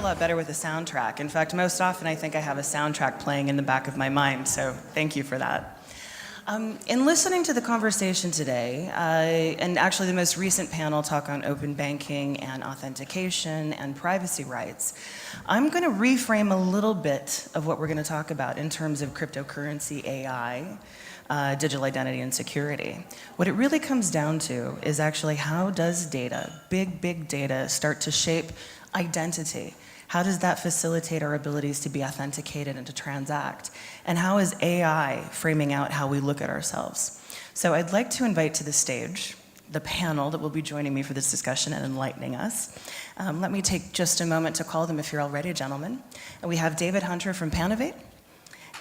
lot better with a soundtrack. In fact, most often I think I have a soundtrack playing in the back of my mind, so thank you for that. In listening to the conversation today, and actually the most recent panel talk on open banking and authentication and privacy rights, I'm going to reframe a little bit of what we're going to talk about in terms of cryptocurrency, AI, digital identity, and security. What it really comes down to is actually how does data, big data, start to shape identity? How does that facilitate our abilities to be authenticated and to transact? And how is AI framing out how we look at ourselves? So I'd like to invite to the stage the panel that will be joining me for this discussion and enlightening us. Let me take just a moment to call them if you're all ready, gentlemen. And we have David Hunter from Pannovate.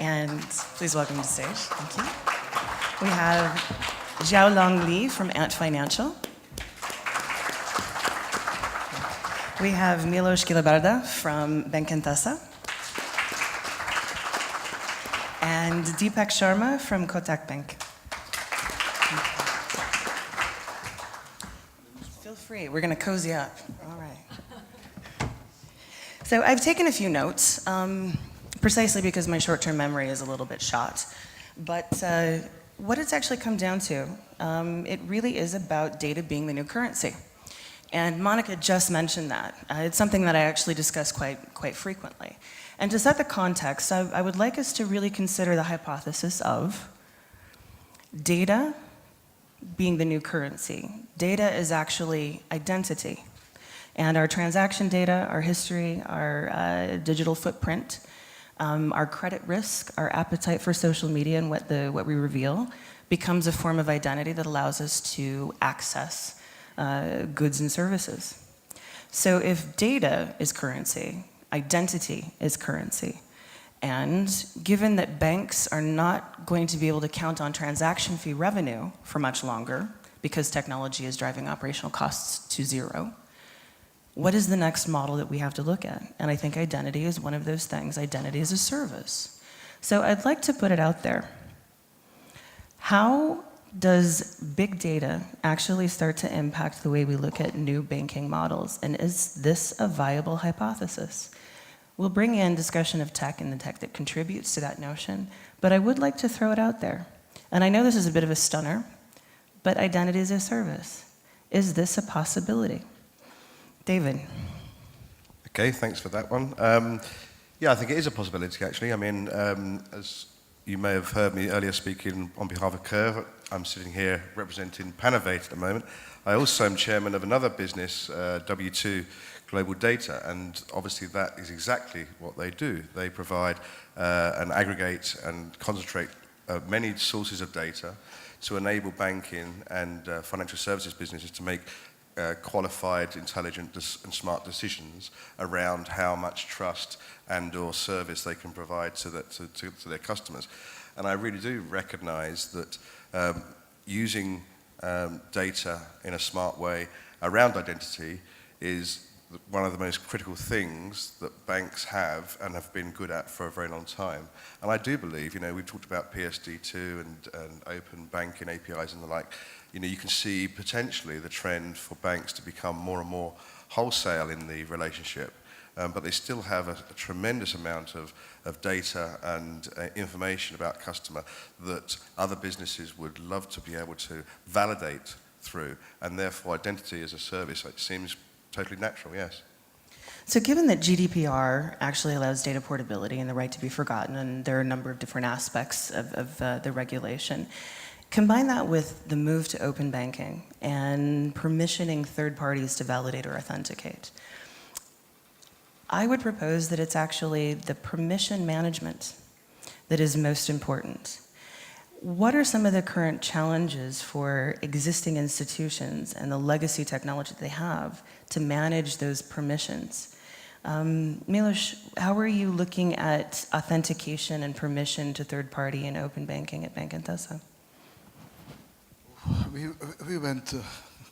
And please welcome to the stage. Thank you. We have Xiaolong Li from Ant Financial. We have Miloš Kilibarda from Banca Intesa. And Deepak Sharma from Kotak Bank. Feel free, we're going to cozy up. All right. So I've taken a few notes, precisely because my short-term memory is a little bit shot. But what it's actually come down to, it really is about data being the new currency. And Monica just mentioned that. It's something that I actually discuss quite frequently. And to set the context, I would like us to really consider the hypothesis of data being the new currency. Data is actually identity. And our transaction data, our history, our digital footprint, our credit risk, our appetite for social media and what we reveal becomes a form of identity that allows us to access goods and services. So if data is currency, identity is currency, and given that banks are not going to be able to count on transaction fee revenue for much longer because technology is driving operational costs to zero, what is the next model that we have to look at? And I think identity is one of those things. Identity is a service. So I'd like to put it out there. How does big data actually start to impact the way we look at new banking models? And is this a viable hypothesis? We'll bring in discussion of tech and the tech that contributes to that notion, but I would like to throw it out there. And I know this is a bit of a stunner, but identity is a service. Is this a possibility? David. Okay, thanks for that one. Yeah, I think it is a possibility, actually. I mean, as you may have heard me earlier speaking on behalf of Curve, I'm sitting here representing Pannovate at the moment. I also am chairman of another business, W2 Global Data, and obviously that is exactly what they do. They provide and aggregate and concentrate many sources of data to enable banking and financial services businesses to make qualified, intelligent and smart decisions around how much trust and or service they can provide to their customers. And I really do recognize that using data in a smart way around identity is one of the most critical things that banks have and have been good at for a very long time. And I do believe, we've talked about PSD2 and open banking APIs and the like. You can see potentially the trend for banks to become more and more wholesale in the relationship, but they still have a tremendous amount of data and information about customer that other businesses would love to be able to validate through, and therefore identity as a service, it seems totally natural, yes. So given that GDPR actually allows data portability and the right to be forgotten, and there are a number of different aspects of the regulation, combine that with the move to open banking and permissioning third parties to validate or authenticate. I would propose that it's actually the permission management that is most important. What are some of the current challenges for existing institutions and the legacy technology that they have to manage those permissions? Miloš, how are you looking at authentication and permission to third party and open banking at Banca Intesa? We went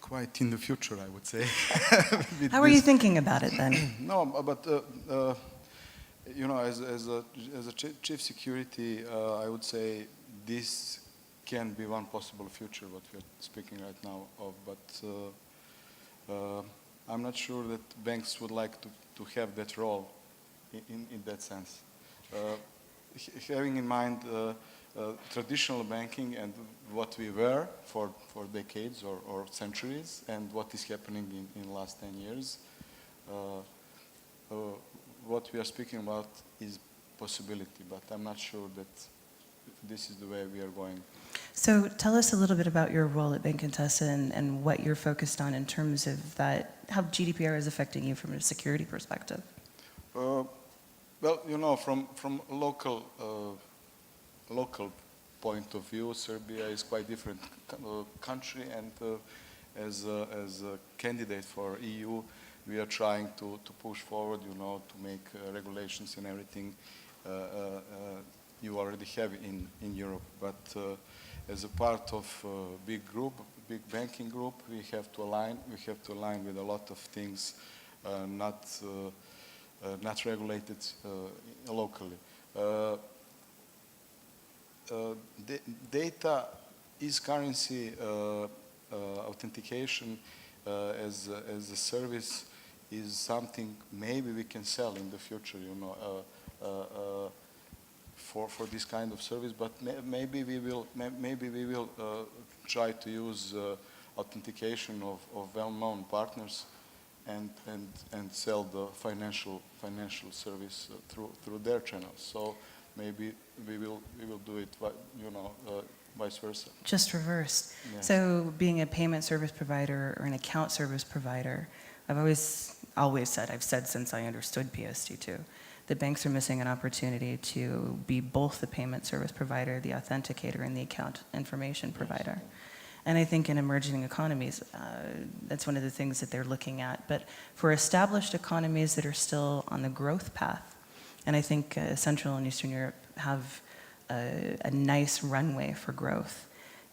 quite in the future, I would say. How are you thinking about it then? No, but as a chief security, I would say this can be one possible future what we're speaking right now of, but I'm not sure that banks would like to to have that role in that sense. Having in mind traditional banking and what we were for decades or centuries and what is happening in the last 10 years, what we are speaking about is possibility, but I'm not sure that this is the way we are going. So tell us a little bit about your role at Banca Intesa and what you're focused on in terms of that, how GDPR is affecting you from a security perspective. Well, you know, from local point of view, Serbia is quite different country, and as a candidate for EU, we are trying to push forward, you know, to make regulations and everything you already have in Europe. But as a part of a big group, big banking group, we have to align. We have to align with a lot of things not regulated locally. Data is currency authentication as a service is something maybe we can sell in the future, you know, for this kind of service. But maybe we will try to use authentication of well-known partners and sell the financial service through their channels. So maybe we will do it, you know, vice versa. Just reversed. Yes. So being a payment service provider or an account service provider, I've always said, I've said since I understood PSD2, that banks are missing an opportunity to be both the payment service provider, the authenticator, and the account information provider. And I think in emerging economies, that's one of the things that they're looking at. But for established economies that are still on the growth path, and I think Central and Eastern Europe have a nice runway for growth,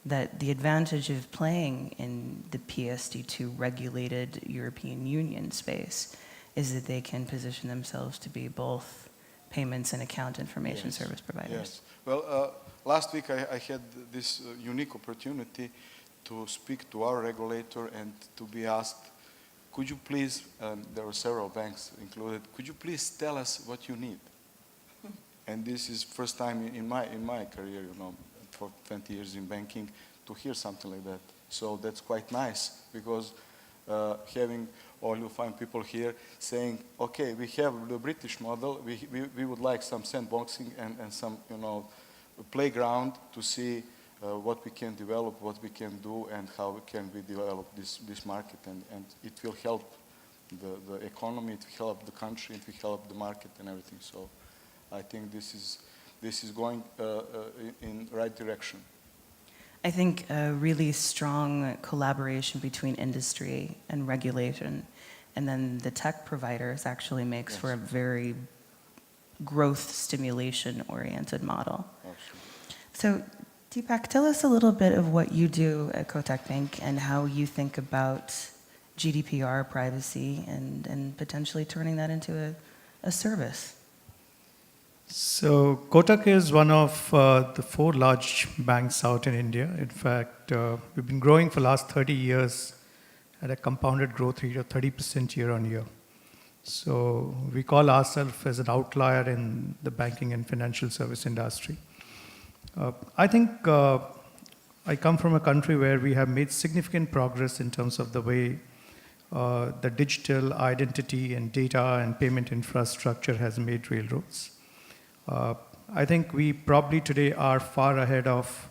that the advantage of playing in the PSD2 regulated European Union space is that they can position themselves to be both payments and account information service providers. Yes. Well, last week I had this unique opportunity to speak to our regulator and to be asked, could you please, there were several banks included, could you please tell us what you need? And this is first time in my career, you know, for 20 years in banking, to hear something like that. So that's quite nice, because having all you find people here saying, okay, we have the British model, we would like some sandboxing and some, you know, playground to see what we can develop, what we can do, and how can we develop this market, and it will help the economy, it will help the country, it will help the market and everything. So I think this is going in right direction. I think a really strong collaboration between industry and regulation, and then the tech providers actually makes for a very growth stimulation oriented model. Absolutely. So Deepak, tell us a little bit of what you do at Kotak Bank and how you think about GDPR privacy and potentially turning that into a service. So Kotak is one of the 4 large banks out in India. In fact, we've been growing for the last 30 years at a compounded growth rate of 30% year on year. So we call ourselves as an outlier in the banking and financial service industry. I think I come from a country where we have made significant progress in terms of the way the digital identity and data and payment infrastructure has made railroads. I think we probably today are far ahead of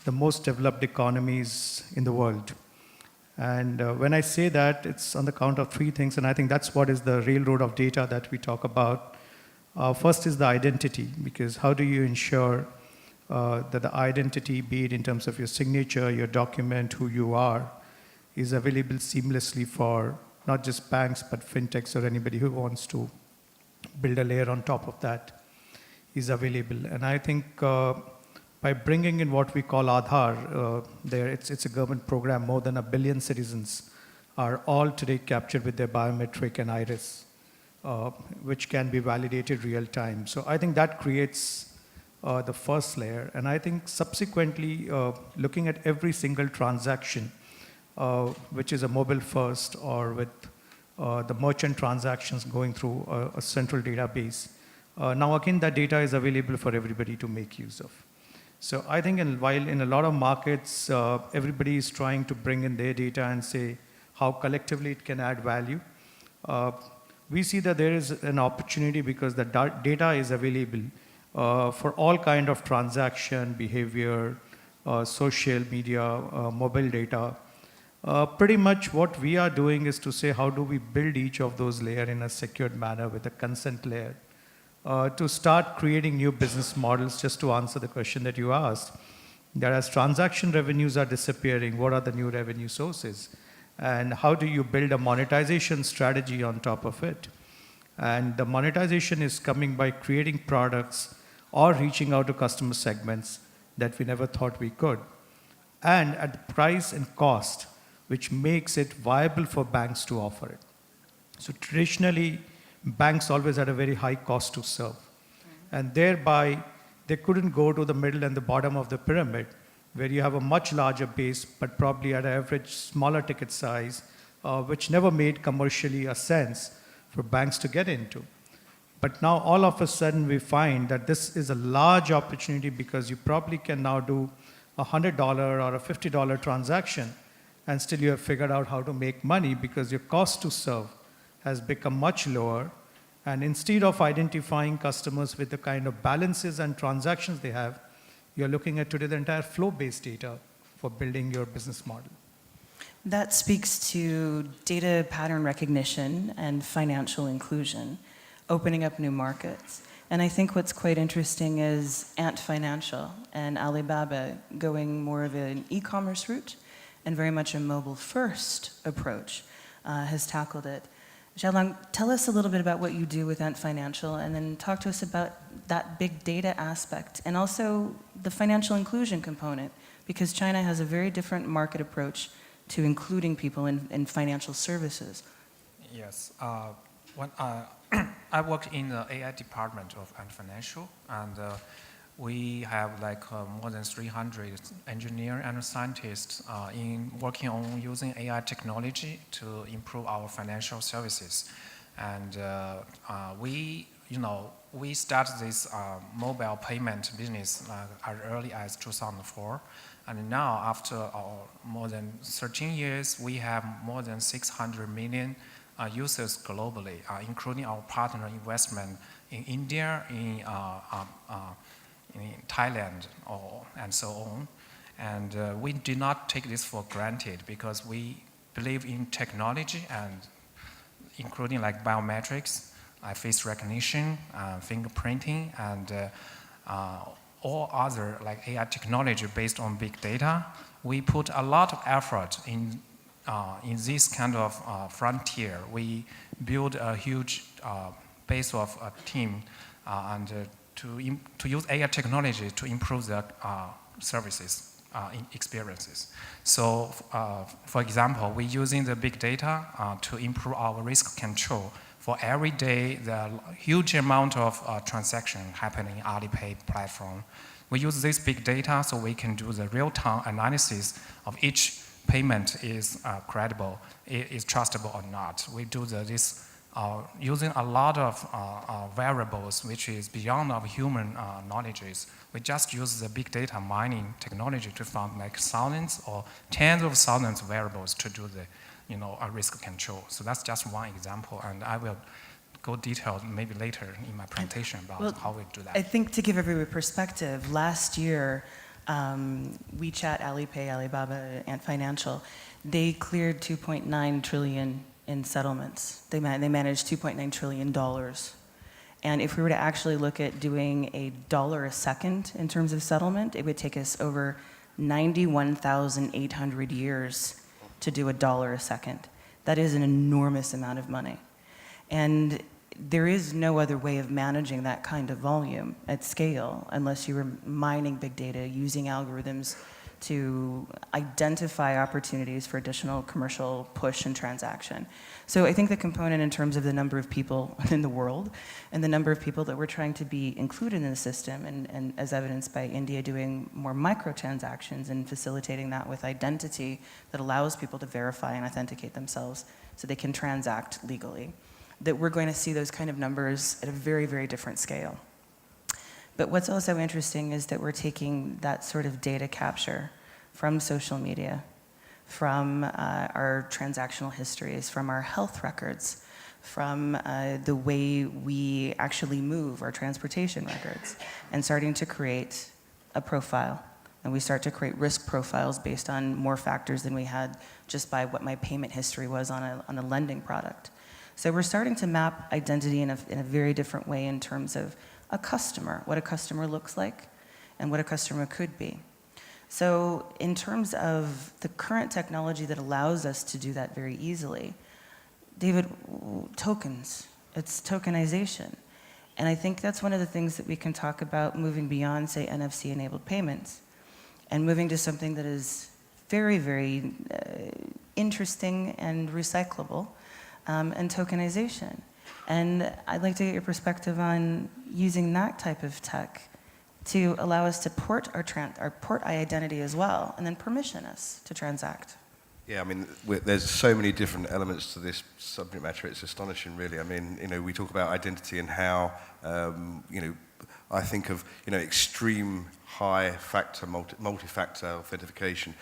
the most developed economies in the world. And when I say that, it's on the count of 3 things, and I think that's what is the railroad of data that we talk about. First is the identity, because how do you ensure that the identity, be it in terms of your signature, your document, who you are, is available seamlessly for not just banks, but fintechs or anybody who wants to build a layer on top of that is available. And I think by bringing in what we call Aadhaar, it's a government program, more than 1 billion citizens are all today captured with their biometric and iris, which can be validated real time. So I think that creates the first layer. And I think subsequently, looking at every single transaction, which is a mobile first or with the merchant transactions going through a central database. Now again, that data is available for everybody to make use of. So I think while in a lot of markets, everybody is trying to bring in their data and say how collectively it can add value, we see that there is an opportunity because the data is available for all kind of transaction, behavior, social media, mobile data. Pretty much what we are doing is to say how do we build each of those layers in a secured manner with a consent layer to start creating new business models. Just to answer the question that you asked, that as transaction revenues are disappearing, what are the new revenue sources? And how do you build a monetization strategy on top of it? And the monetization is coming by creating products or reaching out to customer segments that we never thought we could. And at the price and cost, which makes it viable for banks to offer it. So traditionally, banks always had a very high cost to serve. And thereby, they couldn't go to the middle and the bottom of the pyramid, where you have a much larger base, but probably at an average smaller ticket size, which never made commercially a sense for banks to get into. But now all of a sudden we find that this is a large opportunity because you probably can now do a $100 or a $50 transaction and still you have figured out how to make money because your cost to serve has become much lower. And instead of identifying customers with the kind of balances and transactions they have, you're looking at today the entire flow-based data for building your business model. That speaks to data pattern recognition and financial inclusion, opening up new markets. And I think what's quite interesting is Ant Financial and Alibaba going more of an e-commerce route and very much a mobile-first approach has tackled it. Xiaolong, tell us a little bit about what you do with Ant Financial and then talk to us about that big data aspect and also the financial inclusion component, because China has a very different market approach to including people in financial services. Yes. When I work in the AI department of Ant Financial, and we have like more than 300 engineers and scientists in working on using AI technology to improve our financial services. And we started this mobile payment business as early as 2004. And now, after more than 13 years, we have more than 600 million users globally, including our partner investment in India, in Thailand, and so on. And we do not take this for granted because we believe in technology, and including like biometrics, face recognition, fingerprinting, and all other like AI technology based on big data. We put a lot of effort in this kind of frontier. We build a huge base of a team and to use AI technology to improve the services experiences. So, for example, we're using the big data to improve our risk control. For every day, the huge amount of transaction happening in Alipay platform. We use this big data so we can do the real-time analysis of each payment is credible, is trustable or not. We do this using a lot of variables, which is beyond our human knowledge. We just use the big data mining technology to find like thousands or tens of thousands of variables to do the risk control. So that's just one example, and I will go detailed maybe later in my presentation about how we do that. I think to give everybody perspective, last year, WeChat, Alipay, Alibaba, Ant Financial, they cleared 2.9 trillion in settlements. They managed $2.9 trillion. And if we were to actually look at doing $1 a second in terms of settlement, it would take us over 91,800 years to do $1 a second. That is an enormous amount of money. And there is no other way of managing that kind of volume at scale unless you were mining big data, using algorithms to identify opportunities for additional commercial push and transaction. So I think the component in terms of the number of people in the world and the number of people that we're trying to be included in the system, and as evidenced by India doing more microtransactions and facilitating that with identity that allows people to verify and authenticate themselves so they can transact legally, that we're going to see those kind of numbers at a very, very different scale. But what's also interesting is that we're taking that sort of data capture from social media, from our transactional histories, from our health records, from the way we actually move our transportation records, and starting to create a profile. And we start to create risk profiles based on more factors than we had just by what my payment history was on a lending product. So we're starting to map identity in a very different way in terms of a customer, what a customer looks like, and what a customer could be. So in terms of the current technology that allows us to do that very easily, David, tokens, it's tokenization. And I think that's one of the things that we can talk about moving beyond, say, NFC-enabled payments, and moving to something that is very, very interesting and recyclable, and tokenization. And I'd like to get your perspective on using that type of tech to allow us to port our port identity as well, and then permission us to transact. Yeah, I mean, there's so many different elements to this subject matter. It's astonishing, really. I mean, we talk about identity and how, I think of, extreme high factor, multi-factor authentication,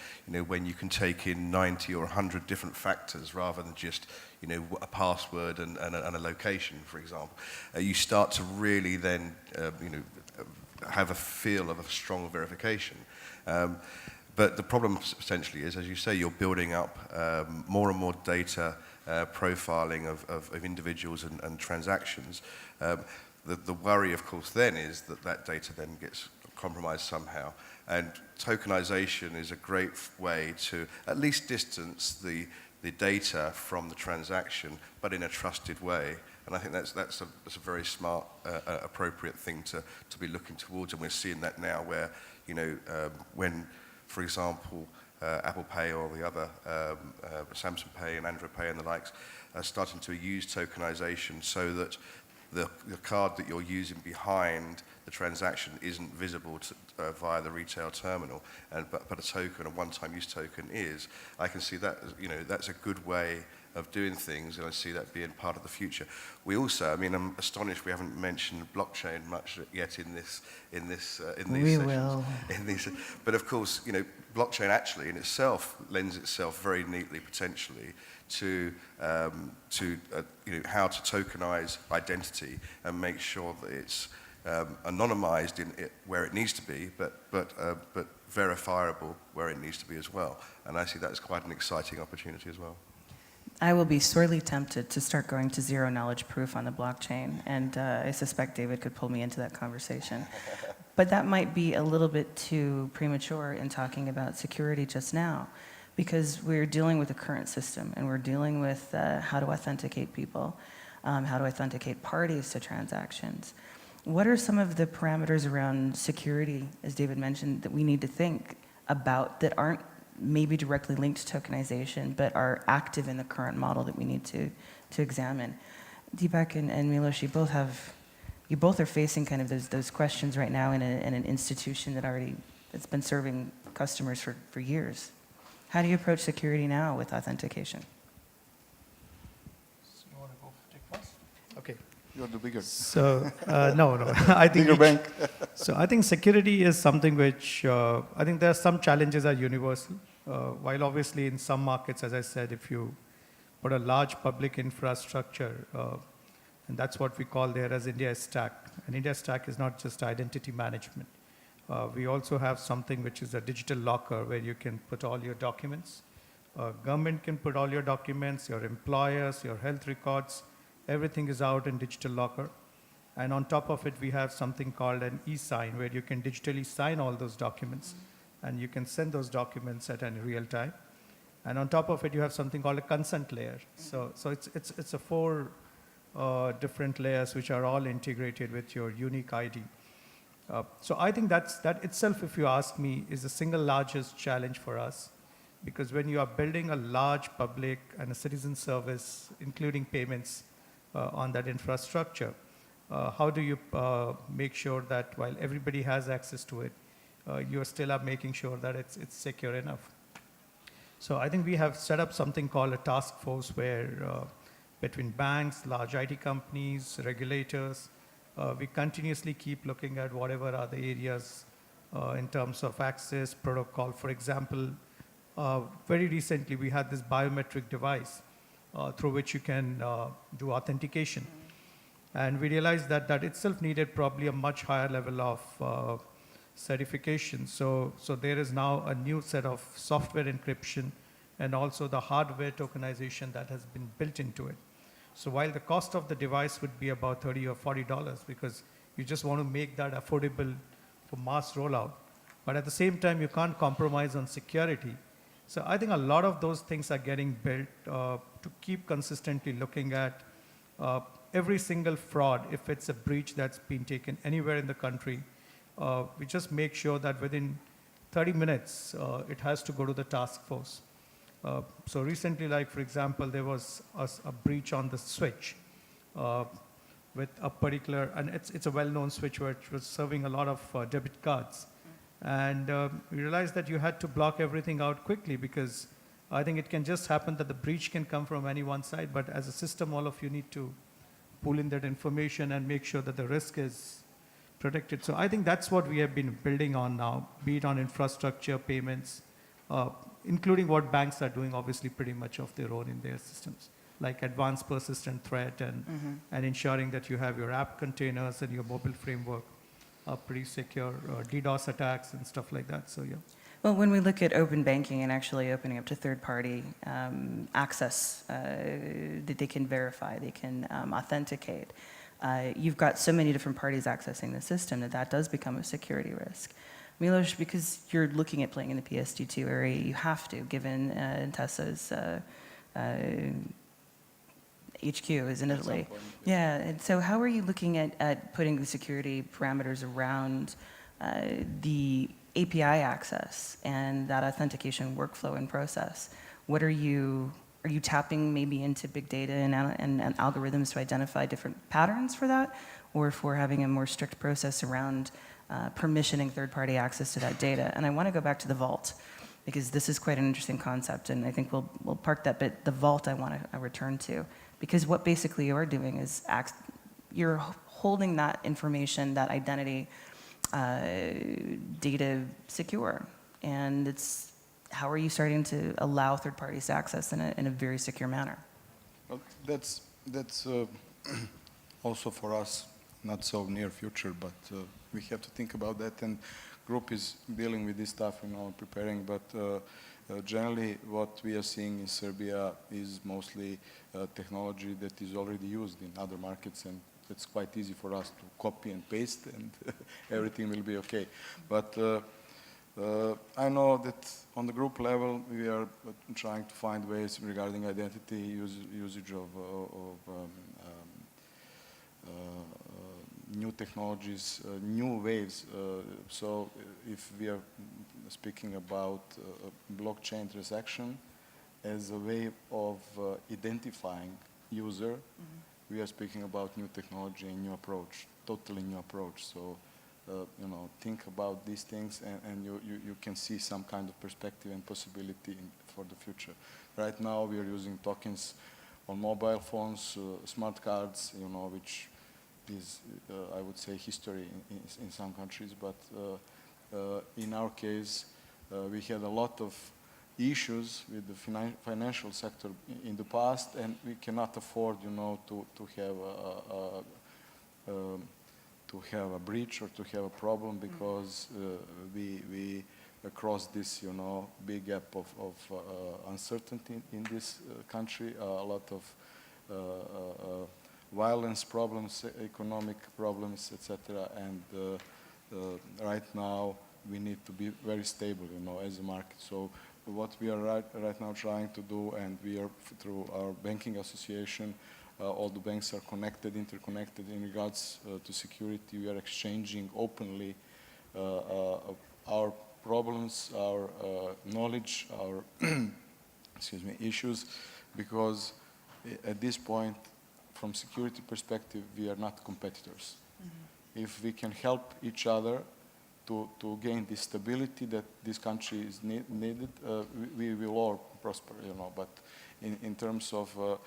when you can take in 90 or 100 different factors rather than just, a password and a location, for example. You start to really then, have a feel of a strong verification. But the problem essentially is, as you say, you're building up more and more data profiling of individuals and transactions. The worry, of course, then is that data then gets compromised somehow. And tokenization is a great way to at least distance the data from the transaction, but in a trusted way. And I think that's a very smart, appropriate thing to be looking towards. And we're seeing that now where, when, for example, Apple Pay or the other, Samsung Pay and Android Pay and the likes, are starting to use tokenization so that the card that you're using behind the transaction isn't visible via the retail terminal, but a token, a one-time use token is. I can see that, that's a good way of doing things, and I see that being part of the future. We also, I'm astonished we haven't mentioned blockchain much yet in these sessions. Will. But of course, blockchain actually in itself lends itself very neatly, potentially, to how to tokenize identity and make sure that it's anonymized where it needs to be, but verifiable where it needs to be as well. And I see that as quite an exciting opportunity as well. I will be sorely tempted to start going to zero knowledge proof on the blockchain, and I suspect David could pull me into that conversation. But that might be a little bit too premature in talking about security just now, because we're dealing with the current system, and we're dealing with how to authenticate people, how to authenticate parties to transactions. What are some of the parameters around security, as David mentioned, that we need to think about that aren't maybe directly linked to tokenization, but are active in the current model that we need to examine? Deepak and Miloš, you both are facing kind of those questions right now in an institution that's been serving customers for years. How do you approach security now with authentication? So you want to go take first? Okay. You're the bigger. So, no. I think bigger bank. So I think security is something which, I think there are some challenges are universal. While obviously in some markets, as I said, if you put a large public infrastructure, and that's what we call there as India Stack. And India Stack is not just identity management. We also have something which is a digital locker where you can put all your documents. Government can put all your documents, your employers, your health records. Everything is out in digital locker. And on top of it, we have something called an e-sign where you can digitally sign all those documents. And you can send those documents at any real time. And on top of it, you have something called a consent layer. So it's a 4 different layers which are all integrated with your unique ID. So I think that itself, if you ask me, is the single largest challenge for us. Because when you are building a large public and a citizen service, including payments on that infrastructure, how do you make sure that while everybody has access to it, you still are making sure that it's secure enough? So I think we have set up something called a task force where between banks, large IT companies, regulators, we continuously keep looking at whatever are the areas in terms of access, protocol. For example, very recently we had this biometric device through which you can do authentication. And we realized that that itself needed probably a much higher level of certification. So there is now a new set of software encryption and also the hardware tokenization that has been built into it. So while the cost of the device would be about $30 or $40 because you just want to make that affordable for mass rollout, but at the same time you can't compromise on security. So I think a lot of those things are getting built to keep consistently looking at every single fraud. If it's a breach that's been taken anywhere in the country, we just make sure that within 30 minutes, it has to go to the task force. So recently, like for example, there was a breach on the switch with a particular, and it's a well-known switch which was serving a lot of debit cards. And we realized that you had to block everything out quickly because I think it can just happen that the breach can come from any one side, but as a system, all of you need to pull in that information and make sure that the risk is protected. So I think that's what we have been building on now, be it on infrastructure, payments, including what banks are doing, obviously pretty much of their own in their systems, like advanced persistent threat and ensuring that you have your app containers and your mobile framework are pretty secure, DDoS attacks and stuff like that, so yeah. Well, when we look at open banking and actually opening up to third-party access that they can verify, they can authenticate, you've got so many different parties accessing the system that does become a security risk. Miloš, because you're looking at playing in the PSD2 area, you have to, given Intesa's HQ is in Italy. Yeah, and so how are you looking at putting the security parameters around the API access and that authentication workflow and process? What are you tapping maybe into big data and algorithms to identify different patterns for that? Or if we're having a more strict process around permissioning third-party access to that data? And I want to go back to the vault, because this is quite an interesting concept, and I think we'll park that bit. The vault I want to return to, because what basically you're doing is you're holding that information, that identity data secure, and it's how are you starting to allow third parties to access in a very secure manner? Well, that's also for us not so near future, but we have to think about that, and group is dealing with this stuff, preparing, but generally what we are seeing in Serbia is mostly technology that is already used in other markets, and it's quite easy for us to copy and paste and everything will be okay. But I know that on the group level we are trying to find ways regarding identity, usage of new technologies, new ways. So if we are speaking about blockchain transaction as a way of identifying user, we are speaking about new technology and new approach, totally new approach. So, think about these things and you can see some kind of perspective and possibility for the future. Right now we are using tokens on mobile phones, smart cards, which is, I would say, history in some countries, but in our case, we had a lot of issues with the financial sector in the past, and we cannot afford, to have a breach or to have a problem because we across this, big gap of uncertainty in this country, a lot of violence problems, economic problems, etc. And right now we need to be very stable, as a market. So what we are right now trying to do, and we are through our banking association all the banks are connected, interconnected in regards to security. We are exchanging openly our problems, our knowledge, our issues, because at this point, from security perspective, we are not competitors. Mm-hmm. If we can help each other to gain the stability that this country is needed, we will all prosper, but in terms of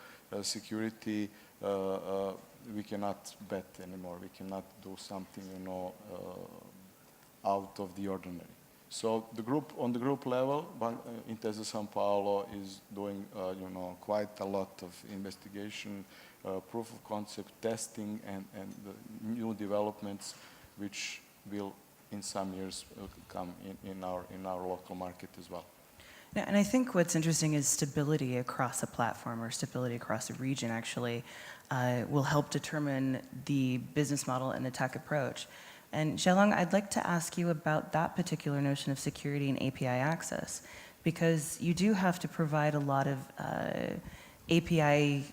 security, we cannot bet anymore. We cannot do something, out of the ordinary. So on the group level, Intesa São Paulo is doing, quite a lot of investigation, proof of concept testing, and the new developments, which will, in some years, come in our local market as well. Yeah, and I think what's interesting is stability across a platform or stability across a region actually will help determine the business model and the tech approach. And Xiaolong, I'd like to ask you about that particular notion of security and API access, because you do have to provide a lot of API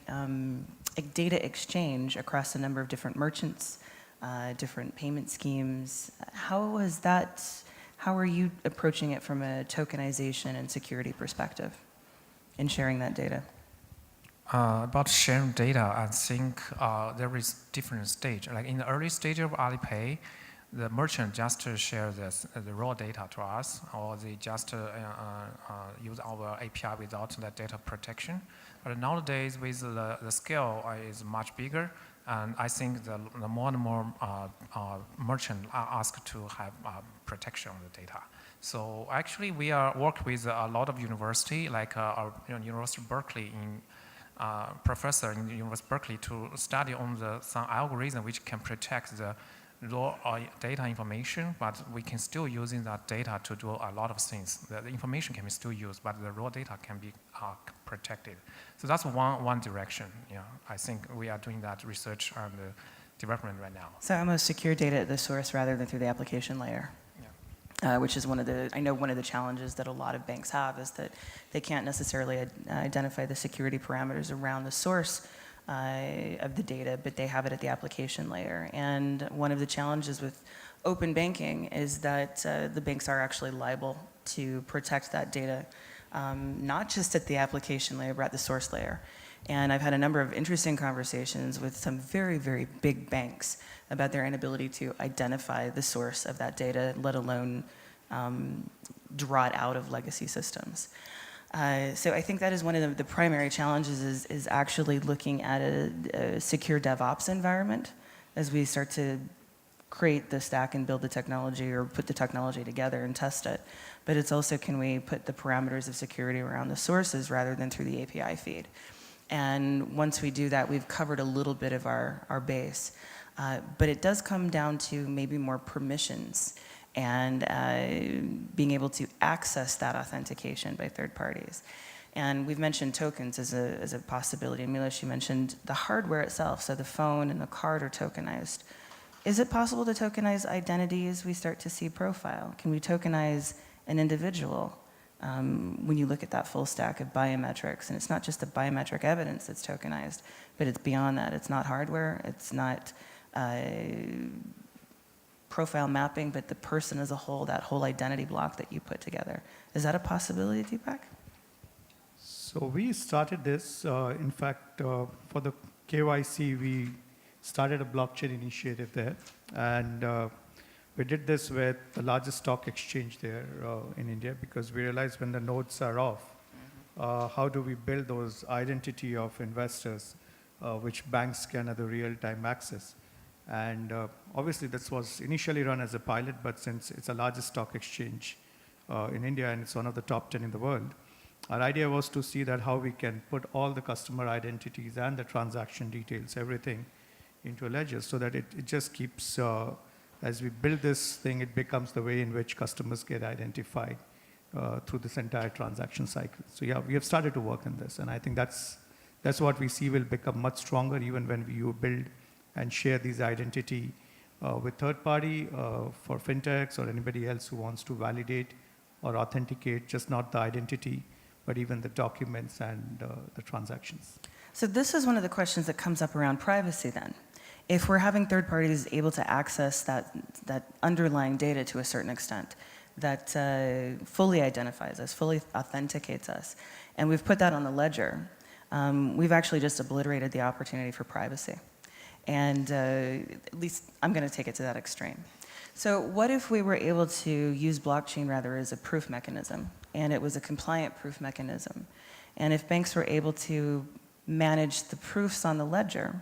data exchange across a number of different merchants, different payment schemes. How are you approaching it from a tokenization and security perspective in sharing that data? About sharing data, I think there is different stage. Like in the early stage of Alipay, the merchant just share the raw data to us, or they just use our API without that data protection. But nowadays, with the scale is much bigger, and I think the more and more merchant are asked to have protection of the data. So actually, we are work with a lot of university, like our University of Berkeley professor in University of Berkeley to study on some algorithm which can protect the raw data information, but we can still using that data to do a lot of things. The information can be still used, but the raw data can be protected. So that's one direction. Yeah, I think we are doing that research and development right now. So almost secure data at the source rather than through the application layer. Which is one of the challenges that a lot of banks have, is that they can't necessarily identify the security parameters around the source of the data, but they have it at the application layer. And one of the challenges with open banking is that the banks are actually liable to protect that data, not just at the application layer, but at the source layer. And I've had a number of interesting conversations with some very, very big banks about their inability to identify the source of that data, let alone draw it out of legacy systems. So I think that is one of the primary challenges is actually looking at a secure DevOps environment as we start to create the stack and build the technology or put the technology together and test it. But it's also, can we put the parameters of security around the sources rather than through the API feed? And once we do that, we've covered a little bit of our base. But it does come down to maybe more permissions and being able to access that authentication by third parties. And we've mentioned tokens as a possibility. And Miloš, you mentioned the hardware itself, so the phone and the card are tokenized. Is it possible to tokenize identity as we start to see profile? Can we tokenize an individual when you look at that full stack of biometrics? And it's not just the biometric evidence that's tokenized, but it's beyond that. It's not hardware, it's not profile mapping, but the person as a whole, that whole identity block that you put together. Is that a possibility, Deepak? So we started this, in fact, for the KYC, we started a blockchain initiative there. And we did this with the largest stock exchange there in India, because we realized when the nodes are off, how do we build those identity of investors, which banks can have the real-time access. And obviously, this was initially run as a pilot, but since it's the largest stock exchange in India and it's one of the top 10 in the world, our idea was to see that how we can put all the customer identities and the transaction details, everything, into a ledger, so that it just keeps, as we build this thing, it becomes the way in which customers get identified through this entire transaction cycle. So yeah, we have started to work on this, and I think that's what we see will become much stronger even when you build and share these identity with third party for fintechs or anybody else who wants to validate or authenticate just not the identity, but even the documents and the transactions. So this is one of the questions that comes up around privacy then. If we're having third parties able to access that underlying data to a certain extent, that fully identifies us, fully authenticates us, and we've put that on the ledger, we've actually just obliterated the opportunity for privacy. And at least I'm going to take it to that extreme. So what if we were able to use blockchain rather as a proof mechanism, and it was a compliant proof mechanism? And if banks were able to manage the proofs on the ledger,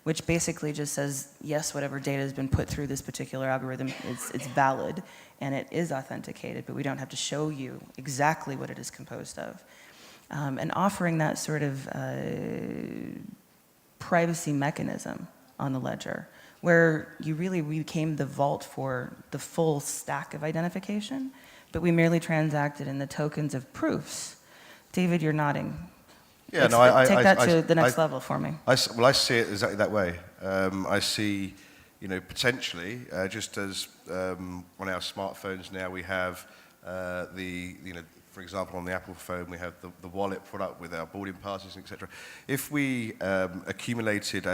which basically just says, yes, whatever data has been put through this particular algorithm, it's valid, and it is authenticated, but we don't have to show you exactly what it is composed of. And offering that sort of privacy mechanism on the ledger, where you really became the vault for the full stack of identification, but we merely transacted in the tokens of proofs. David, you're nodding. Yeah, no, Take that to the next level for me. I see it exactly that way. I see, potentially, just as on our smartphones now we have for example, on the Apple phone we have the wallet product with our boarding passes, etc. If we accumulated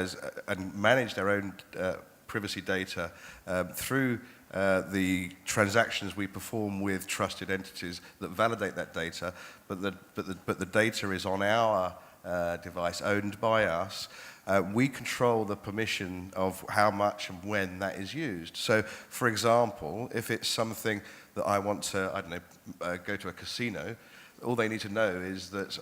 and managed our own privacy data through the transactions we perform with trusted entities that validate that data, but the data is on our device, owned by us, we control the permission of how much and when that is used. So, for example, if it's something that I want to, go to a casino, all they need to know is that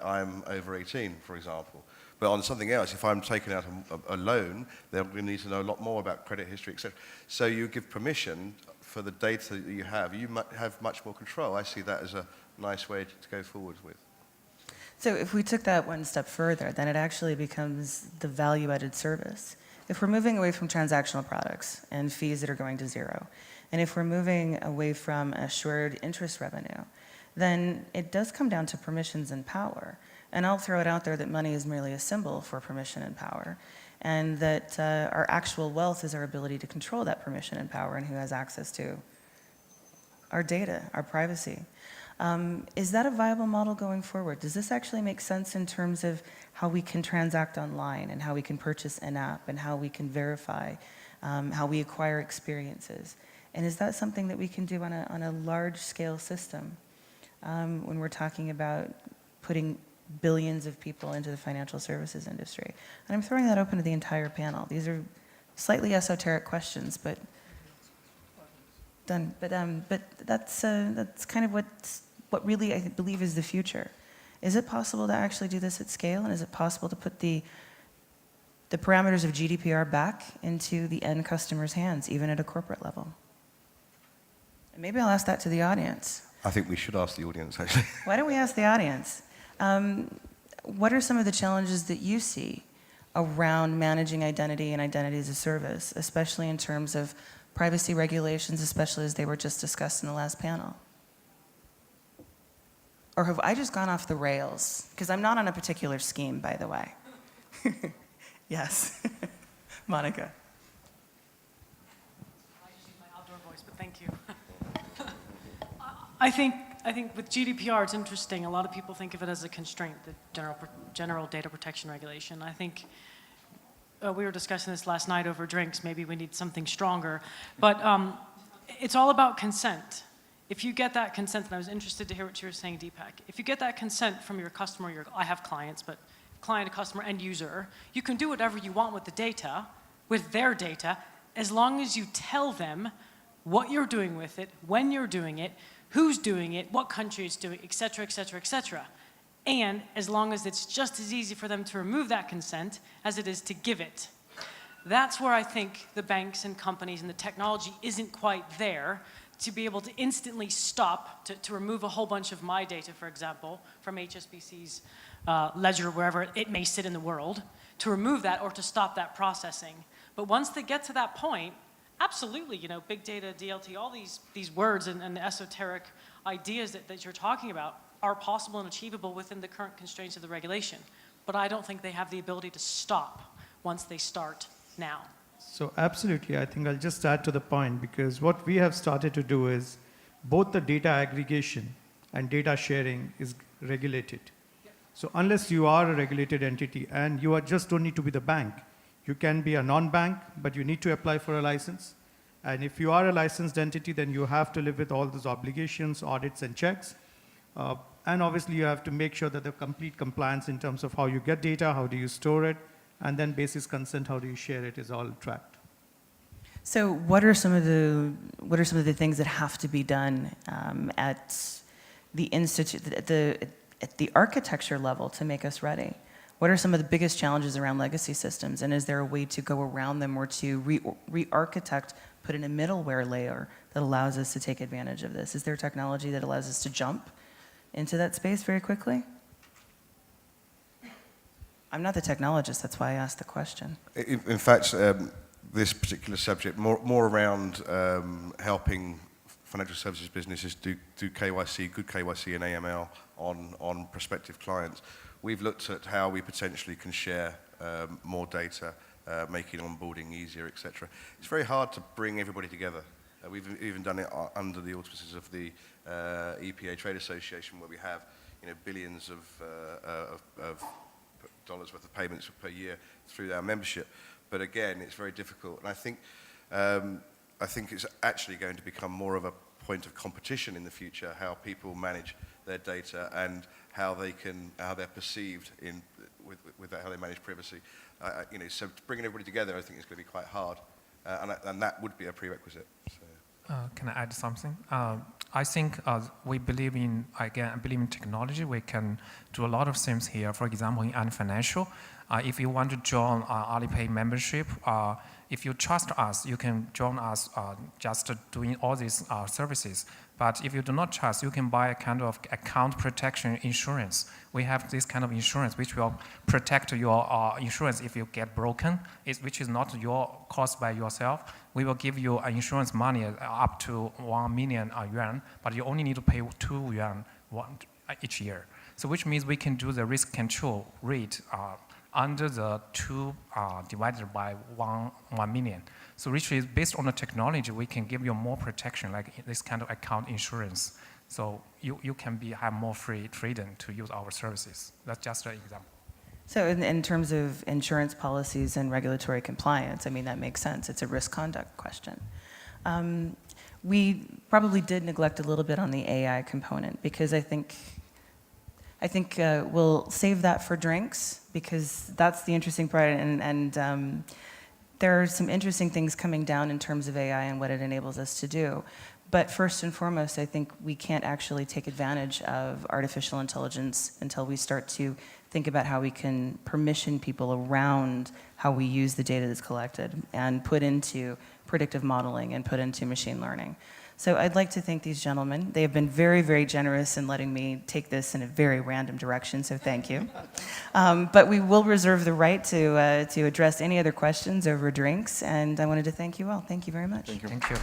I'm over 18, for example. But on something else, if I'm taking out a loan, they're going to need to know a lot more about credit history, etc. So you give permission for the data that you have. You have much more control. I see that as a nice way to go forward with. So if we took that one step further, then it actually becomes the value-added service. If we're moving away from transactional products and fees that are going to zero, and if we're moving away from assured interest revenue, then it does come down to permissions and power. And I'll throw it out there that money is merely a symbol for permission and power, and that our actual wealth is our ability to control that permission and power and who has access to our data, our privacy. Is that a viable model going forward? Does this actually make sense in terms of how we can transact online and how we can purchase an app and how we can verify, how we acquire experiences? And is that something that we can do on a large-scale system when we're talking about putting billions of people into the financial services industry? And I'm throwing that open to the entire panel. These are slightly esoteric questions, but done. But that's kind of what really I believe is the future. Is it possible to actually do this at scale, and is it possible to put the parameters of GDPR back into the end customer's hands, even at a corporate level? And maybe I'll ask that to the audience. I think we should ask the audience, actually. Why don't we ask the audience? What are some of the challenges that you see around managing identity and identity as a service, especially in terms of privacy regulations, especially as they were just discussed in the last panel? Or have I just gone off the rails? Because I'm not on a particular scheme, by the way. Yes. Monica. I like to use my outdoor voice, but thank you. I think with GDPR, it's interesting. A lot of people think of it as a constraint, the general data protection regulation. I think we were discussing this last night over drinks. Maybe we need something stronger. But it's all about consent. If you get that consent, and I was interested to hear what you were saying, Deepak. If you get that consent from your customer, I have clients, but client, customer, end user, you can do whatever you want with the data, with their data, as long as you tell them what you're doing with it, when you're doing it, who's doing it, what country it's doing, et cetera, et cetera, et cetera. And as long as it's just as easy for them to remove that consent as it is to give it. That's where I think the banks and companies and the technology isn't quite there to be able to instantly stop, to remove a whole bunch of my data, for example, from HSBC's ledger, wherever it may sit in the world, to remove that or to stop that processing. But once they get to that point, absolutely, big data, DLT, all these words and the esoteric ideas that you're talking about are possible and achievable within the current constraints of the regulation. But I don't think they have the ability to stop once they start now. So absolutely, I think I'll just add to the point, because what we have started to do is both the data aggregation and data sharing is regulated. So unless you are a regulated entity and you just don't need to be the bank, you can be a non-bank, but you need to apply for a license. And if you are a licensed entity, then you have to live with all those obligations, audits, and checks. And obviously, you have to make sure that the complete compliance in terms of how you get data, how do you store it, and then basis consent, how do you share it, is all tracked. So what are some of the things that have to be done at the institute, at the architecture level to make us ready? What are some of the biggest challenges around legacy systems, and is there a way to go around them or to re-architect, put in a middleware layer that allows us to take advantage of this? Is there technology that allows us to jump into that space very quickly? I'm not the technologist, that's why I asked the question. In fact, this particular subject, more around helping financial services businesses do KYC, good KYC and AML on prospective clients. We've looked at how we potentially can share more data, making onboarding easier, etc. It's very hard to bring everybody together. We've even done it under the auspices of the EPA Trade Association, where we have billions of dollars worth of payments per year through our membership. But again, it's very difficult, and I think it's actually going to become more of a point of competition in the future, how people manage their data and how they're perceived with how they manage privacy. So bringing everybody together, I think is going to be quite hard, and that would be a prerequisite. So. Can I add something? I think we believe in technology. We can do a lot of things here. For example, in unfinancial, if you want to join Alipay membership, if you trust us, you can join us just doing all these services. But if you do not trust, you can buy a kind of account protection insurance. We have this kind of insurance which will protect your insurance if you get broken, which is not caused by yourself. We will give you insurance money up to 1 million yuan, but you only need to pay 2 yuan each year. So which means we can do the risk control rate under the 2 divided by 1 million. So which is based on the technology, we can give you more protection, like this kind of account insurance. So you can have more freedom to use our services. That's just an example. So in terms of insurance policies and regulatory compliance, I mean, that makes sense. It's a risk conduct question. We probably did neglect a little bit on the AI component, because I think we'll save that for drinks, because that's the interesting part, and there are some interesting things coming down in terms of AI and what it enables us to do. But first and foremost, I think we can't actually take advantage of artificial intelligence until we start to think about how we can permission people around how we use the data that's collected and put into predictive modeling and put into machine learning. So I'd like to thank these gentlemen. They have been very, very generous in letting me take this in a very random direction, so thank you. But we will reserve the right to address any other questions over drinks, and I wanted to thank you all. Thank you very much. Thank you. Thank you.